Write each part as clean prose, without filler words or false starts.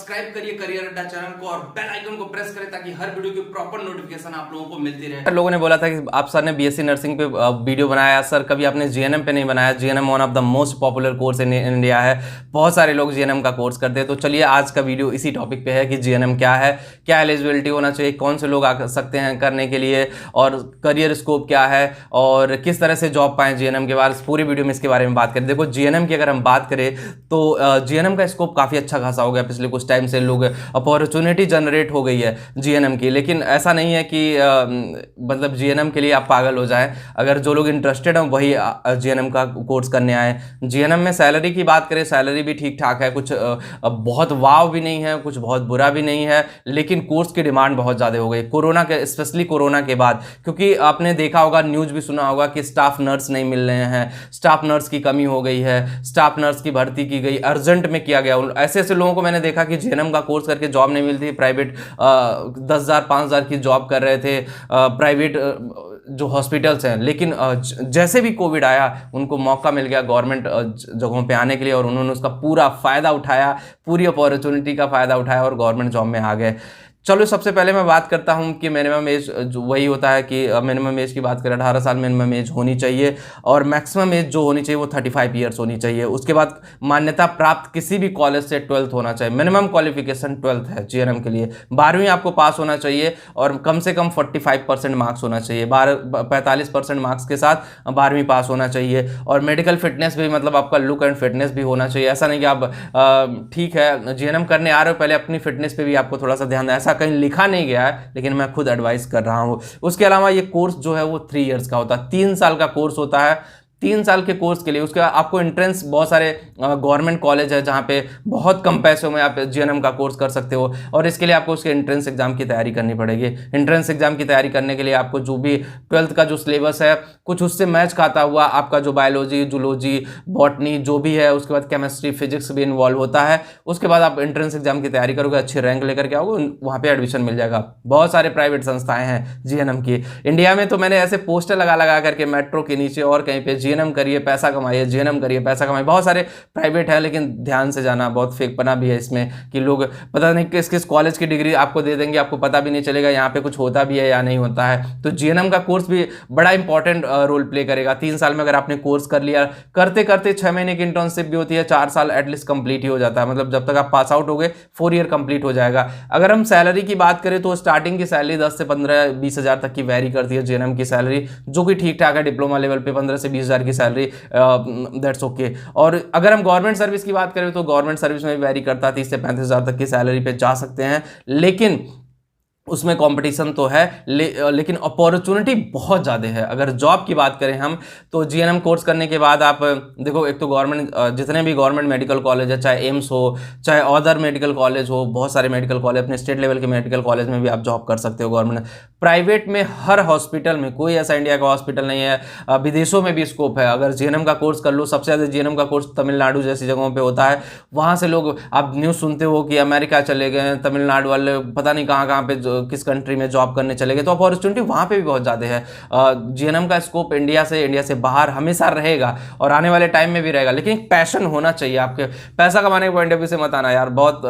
Subscribe करिए career अड्डा channel को और बेल आइकन को प्रेस करें ताकि हर वीडियो की प्रॉपर नोटिफिकेशन आप लोगों को मिलती रहे। लोगों ने बोला था कि आप सर ने बीएससी नर्सिंग पे वीडियो बनाया, सर कभी आपने जीएनएम पे नहीं बनाया। GNM one of the most popular course in India है, बहुत सारे लोग जीएनएम का कोर्स करते हैं। तो चलिए आज का वीडियो इसी टॉपिक पे है कि जीएनएम क्या है, क्या एलिजिबिलिटी होना चाहिए, कौन से लोग आ सकते हैं करने के लिए, और करियर स्कोप क्या है और किस तरह से जॉब पाएं जीएनएम के बाद। पूरी वीडियो में इसके बारे में बात करें। देखो जीएनएम की अगर हम बात करें तो जीएनएम का स्कोप काफ़ी अच्छा खासा हो गया पिछले कुछ टाइम से, लोग अपॉर्चुनिटी जनरेट हो गई है जीएनएम की। लेकिन ऐसा नहीं है कि मतलब जीएनएम के लिए आप पागल हो जाएं। अगर जो लोग इंटरेस्टेड हैं वही जीएनएम का कोर्स करने आए। जीएनएम में सैलरी की बात करें, सैलरी भी ठीक ठाक है, कुछ बहुत वाव भी नहीं है, कुछ बहुत बुरा भी नहीं है, लेकिन कोर्स की डिमांड बहुत ज़्यादा हो गई कोरोना के, स्पेशली कोरोना के बाद। क्योंकि आपने देखा होगा, न्यूज़ भी सुना होगा कि स्टाफ नर्स नहीं मिल रहे हैं, स्टाफ नर्स की कमी हो गई है, स्टाफ नर्स की भर्ती की गई, अर्जेंट में किया गया। ऐसे ऐसे लोगों को मैंने देखा कि जीएनएम का कोर्स करके जॉब नहीं मिलती, प्राइवेट 10,000 5,000 की जॉब कर रहे थे प्राइवेट जो हॉस्पिटल्स हैं। लेकिन जैसे भी कोविड आया उनको मौका मिल गया गवर्नमेंट जगहों पे आने के लिए, और उन्होंने उसका पूरा फ़ायदा उठाया, पूरी अपॉर्चुनिटी का फ़ायदा उठाया और गवर्नमेंट जॉब में आ गए। चलो सबसे पहले मैं बात करता हूं कि मिनिमम एज जो वही होता है कि मिनिमम एज की बात करें 18 साल मिनिमम एज होनी चाहिए, और मैक्सिमम एज जो होनी चाहिए वो 35 ईयर्स होनी चाहिए। उसके बाद मान्यता प्राप्त किसी भी कॉलेज से 12th होना चाहिए। मिनिमम क्वालिफिकेशन 12th है जीएनएम के लिए। 12वीं आपको पास होना चाहिए और कम से कम 45% मार्क्स होना चाहिए, 45% मार्क्स के साथ 12वीं पास होना चाहिए। और मेडिकल फिटनेस भी, मतलब आपका लुक एंड फिटनेस भी होना चाहिए। ऐसा नहीं कि आप ठीक है जीएनएम करने आ रहे हो, पहले अपनी फिटनेस पे भी आपको थोड़ा सा ध्यान दें। ऐसा कहीं लिखा नहीं गया है, लेकिन मैं खुद एडवाइस कर रहा हूं। उसके अलावा ये कोर्स जो है वो 3 इयर्स का होता है, 3 साल का कोर्स होता है। 3 साल के कोर्स के लिए उसके बाद आपको एंट्रेंस, बहुत सारे गवर्नमेंट कॉलेज है जहाँ पे बहुत कम पैसों में आप जीएनएम का कोर्स कर सकते हो, और इसके लिए आपको उसके एंट्रेंस एग्जाम की तैयारी करनी पड़ेगी। एंट्रेंस एग्जाम की तैयारी करने के लिए आपको जो भी 12th का जो सिलेबस है कुछ उससे मैच खाता हुआ आपका जो बायोलॉजी, जूलॉजी, बॉटनी जो भी है, उसके बाद केमिस्ट्री, फिजिक्स भी इन्वॉल्व होता है। उसके बाद आप एंट्रेंस एग्जाम की तैयारी करोगे, अच्छी रैंक लेकर के आओगे, वहाँ पर एडमिशन मिल जाएगा। बहुत सारे प्राइवेट संस्थाएँ हैं जीएनएम की इंडिया में। तो मैंने ऐसे पोस्टर लगा करके मेट्रो के नीचे और कहीं पर जीएनएम करिए पैसा कमाइए, जीएनएम करिए पैसा कमाइए। बहुत सारे प्राइवेट है, लेकिन ध्यान से जाना, बहुत फेकपना भी है इसमें कि लोग पता नहीं किस किस कॉलेज की डिग्री आपको दे देंगे, आपको पता भी नहीं चलेगा यहाँ पे कुछ होता भी है या नहीं होता है। तो जीएनएम का कोर्स भी बड़ा इंपॉर्टेंट रोल प्ले करेगा। 3 साल में अगर आपने कोर्स कर लिया, करते करते 6 महीने की इंटर्नशिप भी होती है, 4 साल एटलीस्ट कंप्लीट ही हो जाता है। मतलब जब तक आप पास आउट हो गए 4 ईयर कंप्लीट हो जाएगा। अगर हम सैलरी की बात करें तो स्टार्टिंग की सैलरी 10 से 15-20 हज़ार तक की वेरी करती है जीएनएम की सैलरी, जो कि ठीक ठाक है। डिप्लोमा लेवल पे 15 से 20 हज़ार की सैलरी, दैट्स ओके। और अगर हम गवर्नमेंट सर्विस की बात करें तो गवर्नमेंट सर्विस में भी वेरी करता है, 30 से 35 हज़ार तक की सैलरी पे जा सकते हैं। लेकिन उसमें कंपटीशन तो है, लेकिन अपॉर्चुनिटी बहुत ज़्यादा है। अगर जॉब की बात करें हम तो जीएनएम कोर्स करने के बाद आप देखो, एक तो गवर्नमेंट जितने भी गवर्नमेंट मेडिकल कॉलेज है, चाहे एम्स हो, चाहे अदर मेडिकल कॉलेज हो, बहुत सारे मेडिकल कॉलेज, अपने स्टेट लेवल के मेडिकल कॉलेज में भी आप जॉब कर सकते हो गवर्नमेंट। प्राइवेट में हर हॉस्पिटल में, कोई ऐसा इंडिया का हॉस्पिटल नहीं है, विदेशों में भी स्कोप है। अगर जीएनएम का कोर्स कर लो, सबसे ज़्यादा जीएनएम का कोर्स तमिलनाडु जैसी जगहों पर होता है। वहाँ से लोग, आप न्यूज़ सुनते हो कि अमेरिका चले गए, तमिलनाडु वाले पता नहीं कहाँ पे किस कंट्री में जॉब करने चले गए। तो अपॉर्चुनिटी वहां पे भी बहुत ज्यादा है। जीएनएम का स्कोप इंडिया से बाहर हमेशा रहेगा और आने वाले टाइम में भी रहेगा। लेकिन एक पैशन होना चाहिए आपके। पैसा कमाने के पॉइंट ऑफ व्यू से मत आना यार, बहुत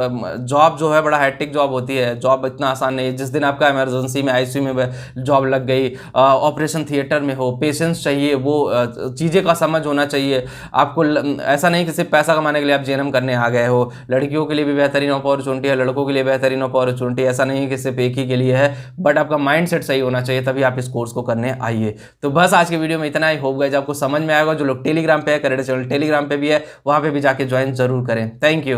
जॉब जो है बड़ा हैट्रिक जॉब होती है। जॉब इतना आसान नहीं है। जिस दिन आपका इमरजेंसी में, आईसीयू में जॉब लग गई, ऑपरेशन थिएटर में हो, पेशेंस चाहिए, वो चीजें का समझ होना चाहिए आपको। ऐसा नहीं कि सिर्फ पैसा कमाने के लिए आप जीएनएम करने आ गए हो। लड़कियों के लिए भी बेहतरीन अपॉर्चुनिटी है, लड़कों के लिए बेहतरीन अपॉर्चुनिटी। ऐसा नहीं है कि सिर्फ एक ही के लिए है, बट आपका माइंडसेट सही होना चाहिए, तभी आप इस कोर्स को करने आइए। तो बस आज के वीडियो में इतना ही। होप गाइस आपको समझ में आएगा। जो लोग टेलीग्राम पे है, करियर चैनल टेलीग्राम पे भी है, वहां पे भी जाके ज्वाइन जरूर करें। Thank you.